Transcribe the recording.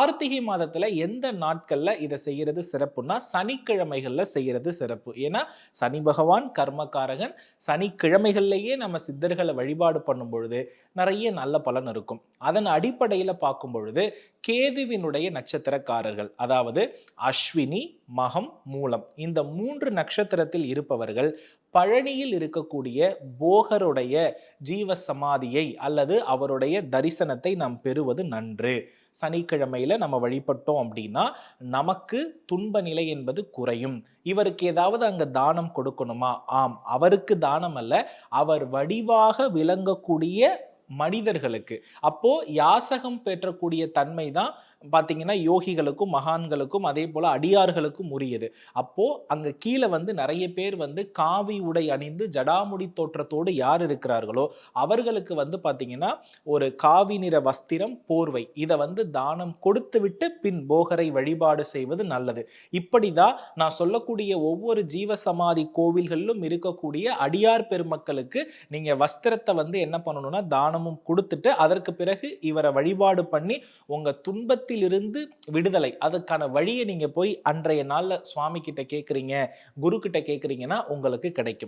கார்த்திகை மாதத்துல எந்த நாட்கள்ல இத செய்யறது சிறப்புன்னா, சனிக்கிழமைகள்ல செய்யறது சிறப்பு. ஏன்னா, சனி பகவான் கர்மகாரகன். சனிக்கிழமைகள்லயே நம்ம சித்தர்கள வழிபாடு பண்ணும் பொழுது, நெறைய நல்ல பலன் இருக்கும். அதன் அடிப்படையில பார்க்கும் பொழுது, கேதுவினுடைய நட்சத்திரக்காரர்கள், அதாவது அஸ்வினி, மகம், மூலம். இந்த 3 நட்சத்திரத்தில் இருப்பவர்கள், பழனியில் இருக்கக்கூடிய போகருடைய ஜீவ சமாதியை அல்லது அவருடைய தரிசனத்தை நாம் பெறுவது நன்று. சனிக்கிழமையில நம்ம வழிபட்டோம் அப்படின்னா, நமக்கு துன்ப நிலை என்பது குறையும். இவருக்கு ஏதாவது அங்க தானம் கொடுக்கணுமா? ஆம். அவருக்கு தானம் அல்ல, அவர் வடிவாக விளங்கக்கூடிய மனிதர்களுக்கு. அப்போ யாசகம் பெற்றக்கூடிய தன்மை தான் பார்த்தீங்கன்னா, யோகிகளுக்கும், மகான்களுக்கும், அதேபோல அடியார்களுக்கும் உரியது. அப்போ அங்க கீழ வந்து நெறைய பேர் வந்து காவி உடை அணிந்து ஜடாமுடி தோற்றத்தோடு யார் இருக்கிறார்களோ, அவர்களுக்கு வந்து பார்த்தீங்கன்னா, ஒரு காவி நிற வஸ்திரம், போர்வை இத வந்து தானம் கொடுத்துவிட்டு பின் போகரை வழிபாடு செய்வது நல்லது. இப்படிதான் நான் சொல்லக்கூடிய ஒவ்வொரு ஜீவசமாதி கோவில்களிலும் இருக்கக்கூடிய அடியார் பெருமக்களுக்கு நீங்க வஸ்திரத்த வந்து என்ன பண்ணணும்னா, தானமும் குடுத்துட்டு, அதற்கு பிறகு இவர வழிபாடு பண்ணி உங்க துன்பத்தில் இருந்து விடுதலை அதுக்கான வழியை நீங்க போய் அன்றைய நாள்ல சுவாமி கிட்ட கேட்கிறீங்க, குரு கிட்ட கேட்கிறீங்கன்னா உங்களுக்கு கிடைக்கும்.